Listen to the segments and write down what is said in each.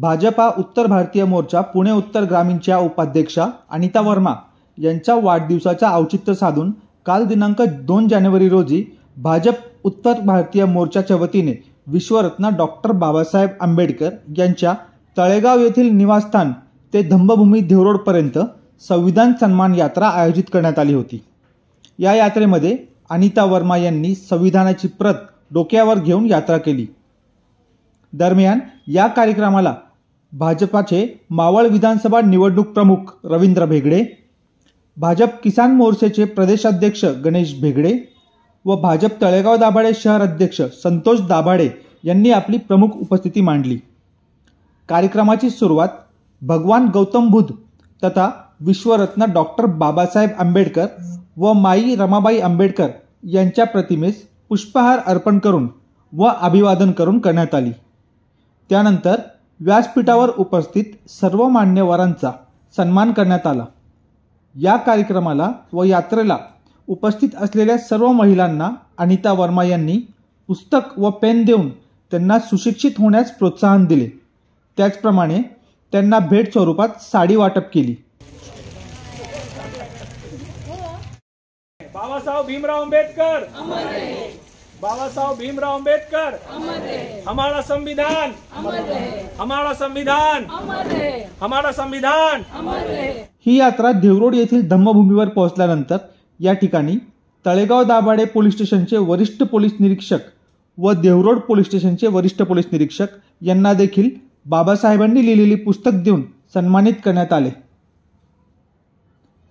भाजपा उत्तर भारतीय मोर्चा पुणे उत्तर ग्रामीणच्या उपाध्यक्षा अनिता वर्मा यांच्या वाढदिवसाच्या औचित्य साधून काल दिनांक 2 जानेवारी रोजी भाजप उत्तर भारतीय मोर्चाच्या वतीने विश्वरत्न डॉक्टर बाबासाहेब आंबेडकर यांच्या तळेगाव येथील निवासस्थान ते धम्मभूमी देवरोड पर्यंत संविधान सन्मान यात्रा आयोजित करण्यात आली होती। या यात्रेमध्ये अनिता वर्मा यांनी संविधानाची प्रत डोक्यावर घेऊन यात्रा केली। दरम्यान या कार्यक्रमाला भाजपाचे मावळ विधानसभा निवडणूक प्रमुख रवींद्र भेगडे, भाजप किसान मोर्चाचे प्रदेशाध्यक्ष गणेश भेगडे व भाजप तळेगाव दाभाडे शहर अध्यक्ष संतोष दाभाडे यांनी आपली प्रमुख उपस्थिती मांडली। कार्यक्रमाची सुरुवात भगवान गौतम बुद्ध तथा विश्वरत्न डॉक्टर बाबासाहेब आंबेडकर व माई रमाबाई आंबेडकर यांच्या प्रतिमेस पुष्पहार अर्पण करून व अभिवादन करून करण्यात आली। त्यानंतर व्यासपीठावर उपस्थित सर्व मान्यवरांचा सन्मान करण्यात आला। या कार्यक्रमाला व यात्रेला उपस्थित असलेल्या सर्व महिलांना अनिता वर्मा यांनी पुस्तक व पेन देऊन त्यांना सुशिक्षित होण्यास प्रोत्साहन दिले। त्याचप्रमाणे त्यांना भेट स्वरूपात साडी वाटप केली। बाबासाहेब भीमराव अंबेडकर बाबासाहेब भीमराव अंबेडकर हमारा संविधान हमारा संविधान हमारा संविधान। ही यात्रा देवरोड येथील धम्मभूमीवर पोहोचल्यानंतर या ठिकाणी तळेगाव दाभाडे पोलीस स्टेशनचे वरिष्ठ पोलीस निरीक्षक व देवरोड पोलीस स्टेशनचे वरिष्ठ पोलीस निरीक्षक यांना देखील बाबासाहेबांनी लिहिलेली पुस्तक देऊन सन्मानित करण्यात आले।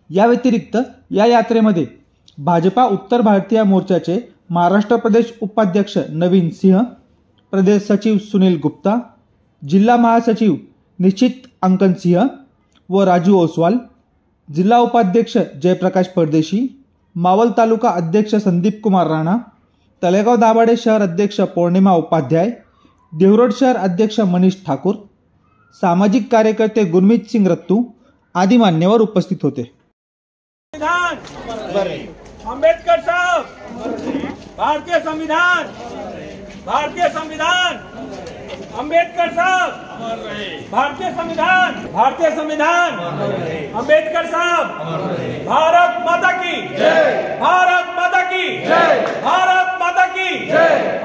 या व्यतिरिक्त या यात्रेमध्ये भाजपा उत्तर भारतीय मोर्चाचे महाराष्ट्र प्रदेश उपाध्यक्ष नवीन सिंह, प्रदेश सचिव सुनील गुप्ता, जिल्हा महासचिव निश्चित अंकन सिंह व राजू ओसवाल, जिल्हा उपाध्यक्ष जयप्रकाश परदेशी, मावल तालुका अध्यक्ष संदीप कुमार राणा, तळेगाव दाभाडे शहर अध्यक्ष पौर्णिमा उपाध्याय, देवरोड शहर अध्यक्ष मनीष ठाकूर, सामाजिक कार्यकर्ते गुरमीत सिंग रत्तू आदी मान्यवर उपस्थित होते। अंबेडकर साहब भारतीय संविधान अंबेडकर साहब भारतीय संविधान अंबेडकर साहब भारत माता की जय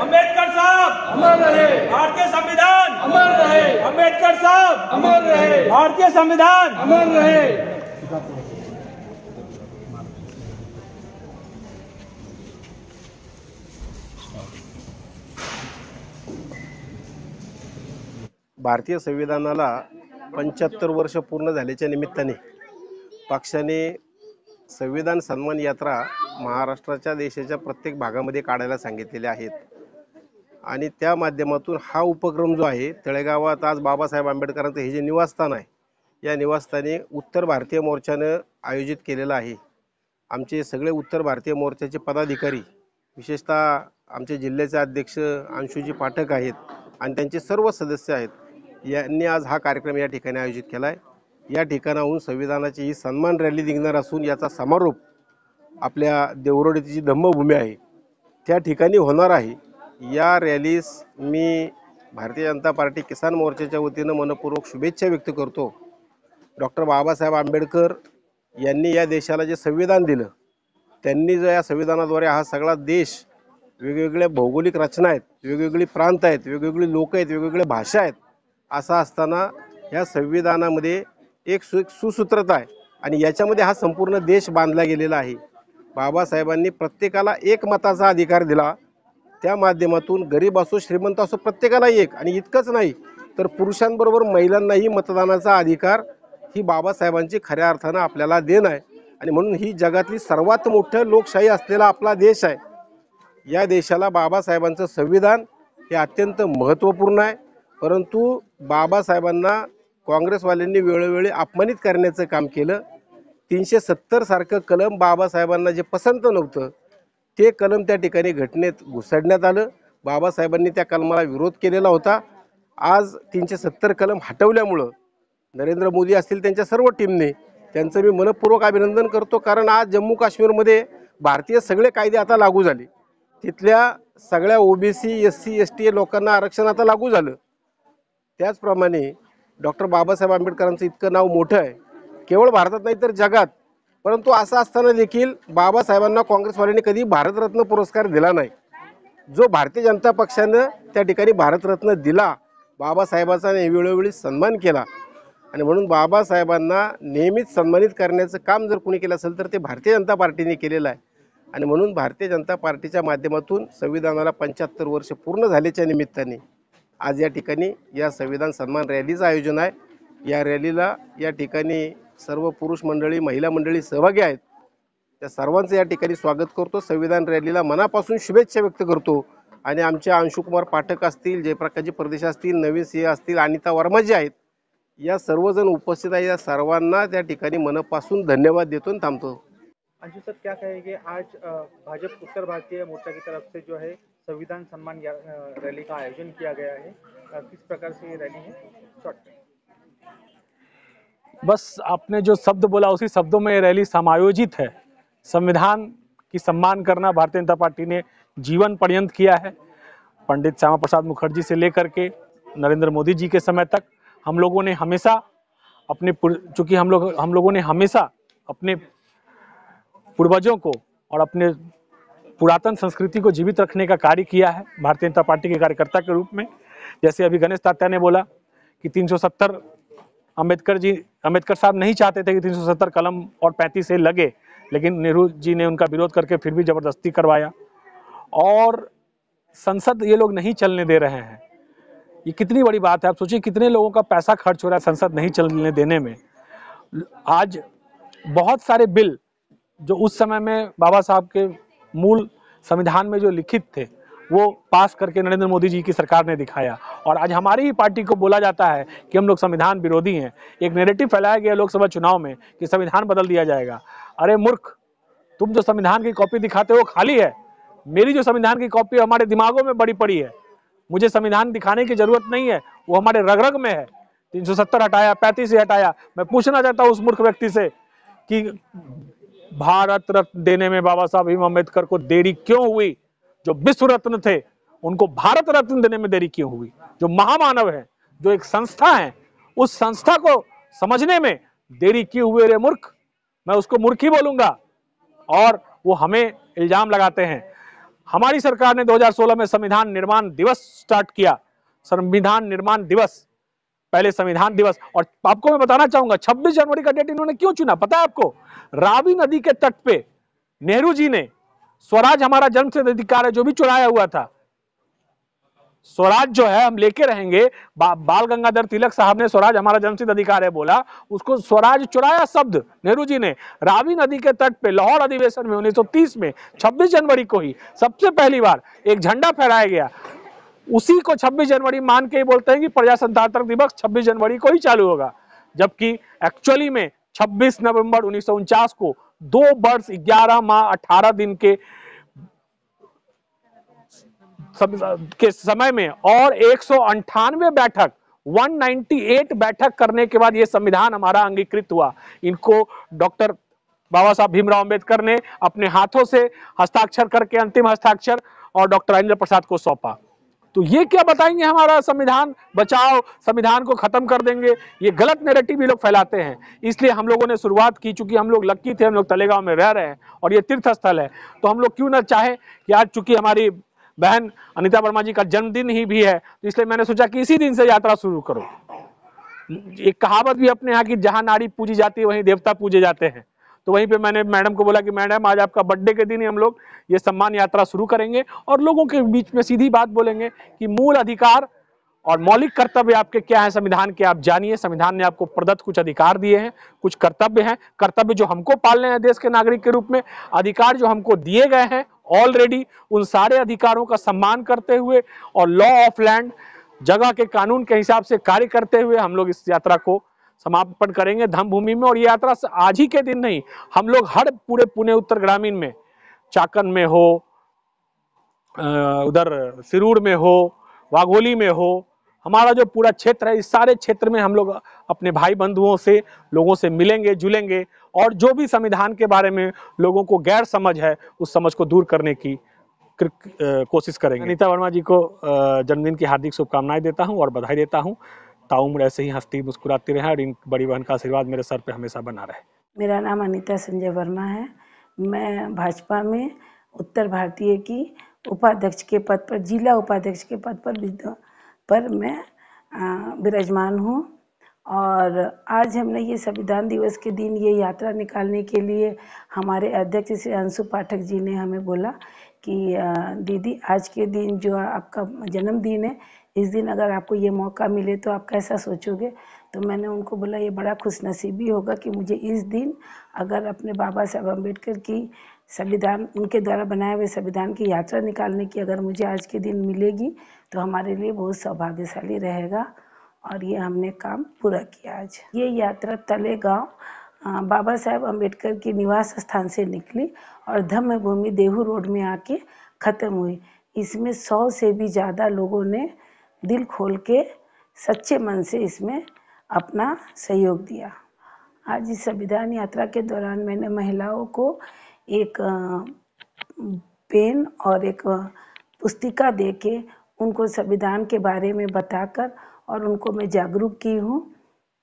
अंबेडकर साहब भारतीय संविधान अंबेडकर साहब भारतीय संविधान। भारतीय संविधानाला 75 वर्ष पूर्ण झाल्याच्या निमित्ताने पक्षाने संविधान सन्मान यात्रा महाराष्ट्राच्या देशाच्या प्रत्येक भागामध्ये काढायला सांगितलेले आहेत आणि त्या माध्यमातून हा उपक्रम जो आहे तळेगावात आज बाबासाहेब आंबेडकरांचं हे जे निवासस्थान आहे या निवासस्थानी उत्तर भारतीय मोर्चाने आयोजित केलेला आहे। आमचे सगळे उत्तर भारतीय मोर्चाचे पदाधिकारी विशेषतः आमचे जिल्ह्याचे अध्यक्ष अंशुजी पाठक आहेत आणि त्यांचे सर्व सदस्य आहेत यांनी आज हा कार्यक्रम या ठिकाणी आयोजित केला आहे। या ठिकाणाहून संविधानाची ही सन्मान रॅली निघणार असून याचा समारोप आपल्या देवरोड येथील जी धम्मभूमी आहे त्या ठिकाणी होणार आहे। या रॅलीस मी भारतीय जनता पार्टी किसान मोर्चाच्या वतीने मनपूर्वक शुभेच्छा व्यक्त करतो। डॉक्टर बाबासाहेब आंबेडकर यांनी या देशाला जे संविधान दिलं त्यांनी जो या संविधानाद्वारे हा सगळा देश वेगवेगळ्या भौगोलिक रचना आहेत, वेगवेगळी प्रांत आहेत, वेगवेगळी लोक आहेत, वेगवेगळ्या भाषा आहेत, असं असताना या संविधानामध्ये एक सुसूत्रता आहे आणि याच्यामध्ये हा संपूर्ण देश बांधला गेलेला आहे। बाबासाहेबांनी प्रत्येकाला एक मताचा अधिकार दिला, त्या माध्यमातून गरीब असो श्रीमंत असो प्रत्येकाला एक, आणि इतकंच नाही तर पुरुषांबरोबर महिलांनाही मतदानाचा अधिकार ही बाबासाहेबांची खऱ्या अर्थानं आपल्याला देण आहे आणि म्हणून ही जगातली सर्वात मोठं लोकशाही असलेला आपला देश आहे। या देशाला बाबासाहेबांचं संविधान हे अत्यंत महत्त्वपूर्ण आहे, परंतु बाबासाहेबांना काँग्रेसवाल्यांनी वेळोवेळी अपमानित करण्याचं काम केलं। 370 सारखं कलम बाबासाहेबांना जे पसंत नव्हतं ते कलम त्या ठिकाणी घटनेत घुसडण्यात आलं। बाबासाहेबांनी त्या कलमाला विरोध केलेला होता। आज 370 कलम हटवल्यामुळं नरेंद्र मोदी असतील त्यांच्या सर्व टीमने त्यांचं मी मनपूर्वक अभिनंदन करतो, कारण आज जम्मू काश्मीरमध्ये भारतीय सगळे कायदे आता लागू झाले। तिथल्या सगळ्या ओबीसी SC ST लोकांना आरक्षण आता लागू झालं। त्याचप्रमाणे डॉक्टर बाबासाहेब आंबेडकरांचं इतकं नाव मोठं आहे, केवळ भारतात नाही तर जगात. परंतु असं असताना देखील बाबासाहेबांना काँग्रेसवाल्यांनी कधी भारतरत्न पुरस्कार दिला नाही. जो भारतीय जनता पक्षानं त्या ठिकाणी भारतरत्न दिला, बाबासाहेबांचा वेळोवेळी सन्मान केला आणि म्हणून बाबासाहेबांना नेहमीच सन्मानित करण्याचं काम जर कोणी केलं असेल तर ते भारतीय जनता पार्टीने केलेलं आहे. आणि म्हणून भारतीय जनता पार्टीच्या माध्यमातून संविधानाला 75 वर्ष पूर्ण झाल्याच्या निमित्ताने आज या ठिकाणी या संविधान सन्मान रॅलीचं आयोजन आहे. या रॅलीला या ठिकाणी सर्व पुरुष मंडळी, महिला मंडळी सहभागी आहेत. त्या सर्वांचं या ठिकाणी स्वागत करतो. संविधान रॅलीला मनापासून शुभेच्छा व्यक्त करतो. आणि आमचे अंशुकुमार पाठक असतील, जयप्रकाशजी परदेशी असतील, नवीन सिंह असतील, अनिता वर्मा जी आहेत, या सर्वजण उपस्थित आहेत. या सर्वांना त्या ठिकाणी मनापासून धन्यवाद देतो आणि थांबतो. अंशु सर, क्या कहेंगे आज भाजपा उत्तर भारतीय मोर्चा की तरफ से जो है संविधान सम्मान रैली का आयोजन किया गया है, किस प्रकार से ये रैली है? शॉर्ट में। बस आपने जो शब्द बोला उसी शब्दों में ये रैली समायोजित है। संविधान की सम्मान करना भारतीय जनता पार्टी ने जीवन पर्यंत किया है। पंडित श्यामा प्रसाद मुखर्जी से लेकर के नरेंद्र मोदी जी के समय तक हम लोगों ने हमेशा चूंकि हम लोगों ने हमेशा अपने पूर्वजों को और अपने पुरातन संस्कृति को जीवित रखने का कार्य किया है भारतीय जनता पार्टी के कार्यकर्ता के रूप में। जैसे अभी गणेश तात्या ने बोला कि 370 अंबेडकर साहब नहीं चाहते थे कि 370 कलम और 35 से लगे, लेकिन नेहरू जी ने उनका विरोध करके फिर भी जबरदस्ती करवाया और संसद ये लोग नहीं चलने दे रहे हैं। ये कितनी बड़ी बात है, आप सोचिए कितने लोगों का पैसा खर्च हो रहा है संसद नहीं चलने देने में। आज बहुत सारे बिल जो उस समय में बाबा साहब के मूल संविधान में जो लिखित थे वो पास करके नरेंद्र मोदी जी की सरकार ने दिखाया, और आज हमारी ही पार्टी को बोला जाता है कि हम लोग संविधान विरोधी हैं। एक नैरेटिव फैलाया गया लोकसभा चुनाव में कि संविधान बदल दिया जाएगा। अरे मूर्ख, तुम जो संविधान की कॉपी दिखाते हो खाली है। मेरी जो संविधान की कॉपी हमारे दिमागों में बड़ी पड़ी है, मुझे संविधान दिखाने की जरूरत नहीं है, वो हमारे रग रग में है। 370 हटाया, 35 से हटाया। मैं पूछना चाहता हूँ उस मूर्ख व्यक्ति से कि भारत रत्न देने में बाबा साहब भीम अम्बेडकर को देरी क्यों हुई? जो विश्व रत्न थे उनको भारत रत्न देने में देरी क्यों हुई? जो महामानव है, जो एक संस्था है, उस संस्था को समझने में देरी क्यों हुई? रे मूर्ख, मैं उसको मूर्ख ही बोलूंगा। और वो हमें इल्जाम लगाते हैं। हमारी सरकार ने 2016 में संविधान निर्माण दिवस स्टार्ट किया। संविधान निर्माण दिवस, पहले संविधान दिवस। और आपको मैं बताना चाहूंगा 26 जनवरी का डेट इन्होंने क्यों चुना पता है आपको? रावी नदी के तट पे नेहरू जी ने स्वराज हमारा जन्मसिद्ध अधिकार है जो भी चुराया हुआ था, स्वराज जो है हम लेके रहेंगे। बाल गंगाधर तिलक साहब ने स्वराज हमारा जन्मसिद्ध अधिकार है बोला, उसको स्वराज चुराया शब्द नेहरू जी ने। रावी नदी के तट पे लाहौर अधिवेशन में 1930 में 26 जनवरी को ही सबसे पहली बार एक झंडा फहराया गया। उसी को 26 जनवरी मान के ही बोलते हैं कि प्रजासत्ताक दिवस 26 जनवरी को ही चालू होगा, जबकि एक्चुअली में 26 नवंबर 1949 को 2 वर्ष 11 माह 18 दिन के समय में और 198 बैठक 198 बैठक करने के बाद यह संविधान हमारा अंगीकृत हुआ। इनको डॉक्टर बाबा साहब भीमराव अंबेडकर ने अपने हाथों से हस्ताक्षर करके अंतिम हस्ताक्षर और डॉक्टर राजेंद्र प्रसाद को सौंपा। तो ये क्या बताएंगे हमारा संविधान बचाओ, संविधान को खत्म कर देंगे? ये गलत नैरेटिव ये लोग फैलाते हैं। इसलिए हम लोगों ने शुरुआत की, चूंकि हम लोग लक्की थे, हम लोग तलेगांव में रह रहे हैं और ये तीर्थ स्थल है, तो हम लोग क्यों ना चाहे कि आज चूंकि हमारी बहन अनिता वर्मा जी का जन्मदिन ही भी है, तो इसलिए मैंने सोचा कि इसी दिन से यात्रा शुरू करो। एक कहावत भी अपने यहाँ की, जहां नारी पूजी जाती है वहीं देवता पूजे जाते हैं। तो वहीं पे मैंने मैडम को बोला कि मैडम आज आपका बर्थडे के दिन ही हम लोग ये सम्मान यात्रा शुरू करेंगे और लोगों के बीच में सीधी बात बोलेंगे कि मूल अधिकार और मौलिक कर्तव्य आपके क्या है संविधान के, आप जानिए। संविधान ने आपको प्रदत्त कुछ अधिकार दिए हैं, कुछ कर्तव्य हैं। कर्तव्य जो हमको पालने हैं देश के नागरिक के रूप में, अधिकार जो हमको दिए गए हैं ऑलरेडी, उन सारे अधिकारों का सम्मान करते हुए और लॉ ऑफ लैंड, जगह के कानून के हिसाब से कार्य करते हुए हम लोग इस यात्रा को समापन करेंगे धम्मभूमि में। और ये यात्रा आज ही के दिन नहीं, हम लोग हर पूरे पुणे उत्तर ग्रामीण में, चाकन में हो, उधर सिरूर में हो, वाघोली में हो, हमारा जो पूरा क्षेत्र है, इस सारे क्षेत्र में हम लोग अपने भाई बंधुओं से, लोगों से मिलेंगे जुलेंगे और जो भी संविधान के बारे में लोगों को गैर समझ है उस समझ को दूर करने की कोशिश करेंगे। अनिता वर्मा जी को जन्मदिन की हार्दिक शुभकामनाएं देता हूं और बधाई देता हूं। ताउम्र ऐसे ही हंसती मुस्कुराती रहें और इन बड़ी बहन का आशीर्वाद मेरे सर पे हमेशा बना रहे। मेरा नाम अनीता संजय वर्मा है। मैं भाजपा में उत्तर भारतीय की उपाध्यक्ष के पद पर, जिला उपाध्यक्ष के पद पर मैं विराजमान हूँ। और आज हमने ये संविधान दिवस के दिन ये यात्रा निकालने के लिए हमारे अध्यक्ष श्री अंशु पाठक जी ने हमें बोला कि दीदी, आज के दिन जो आपका जन्मदिन है, इस दिन अगर आपको ये मौका मिले तो आप कैसा सोचोगे। तो मैंने उनको बोला ये बड़ा खुशनसीबी होगा कि मुझे इस दिन अगर अपने बाबा साहब अम्बेडकर की संविधान, उनके द्वारा बनाए हुए संविधान की यात्रा निकालने की अगर मुझे आज के दिन मिलेगी तो हमारे लिए बहुत सौभाग्यशाली रहेगा। और ये हमने काम पूरा किया। आज ये यात्रा तलेगांव बाबा साहब अम्बेडकर की निवास स्थान से निकली और धम्म भूमि देहू रोड में आके ख़त्म हुई। इसमें 100 से भी ज़्यादा लोगों ने दिल खोल के सच्चे मन से इसमें अपना सहयोग दिया। आज इस संविधान यात्रा के दौरान मैंने महिलाओं को एक पेन और एक पुस्तिका देके उनको संविधान के बारे में बताकर और उनको मैं जागरूक की हूँ।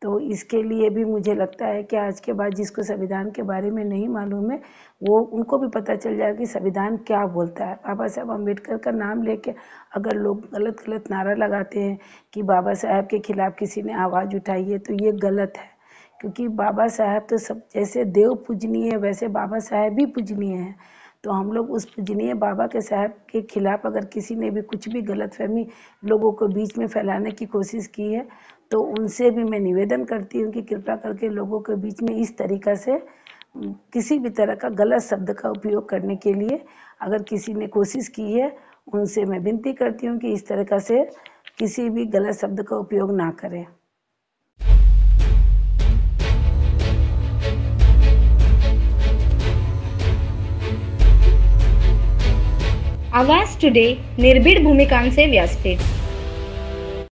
तो इसके लिए भी मुझे लगता है कि आज के बाद जिसको संविधान के बारे में नहीं मालूम है वो उनको भी पता चल जाएगा कि संविधान क्या बोलता है। बाबा साहब अम्बेडकर का नाम लेके अगर लोग गलत नारा लगाते हैं कि बाबा साहब के खिलाफ किसी ने आवाज़ उठाई है तो ये गलत है, क्योंकि बाबा साहब तो सब जैसे देव पूजनीय है वैसे बाबा साहब भी पूजनीय हैं। तो हम लोग उस पूजनीय बाबा के साहब के खिलाफ अगर किसी ने भी कुछ भी गलतफहमी लोगों को बीच में फैलाने की कोशिश की है तो उनसे भी मैं निवेदन करती हूँ कि कृपया करके लोगों के बीच में इस तरीक़ा से किसी भी तरह का गलत शब्द का उपयोग करने के लिए अगर किसी ने कोशिश की है, उनसे मैं विनती करती हूँ कि इस तरीक़ा से किसी भी गलत शब्द का उपयोग ना करें। आवाज टुडे निर्भीड भूमिकांचे व्यासपीठ।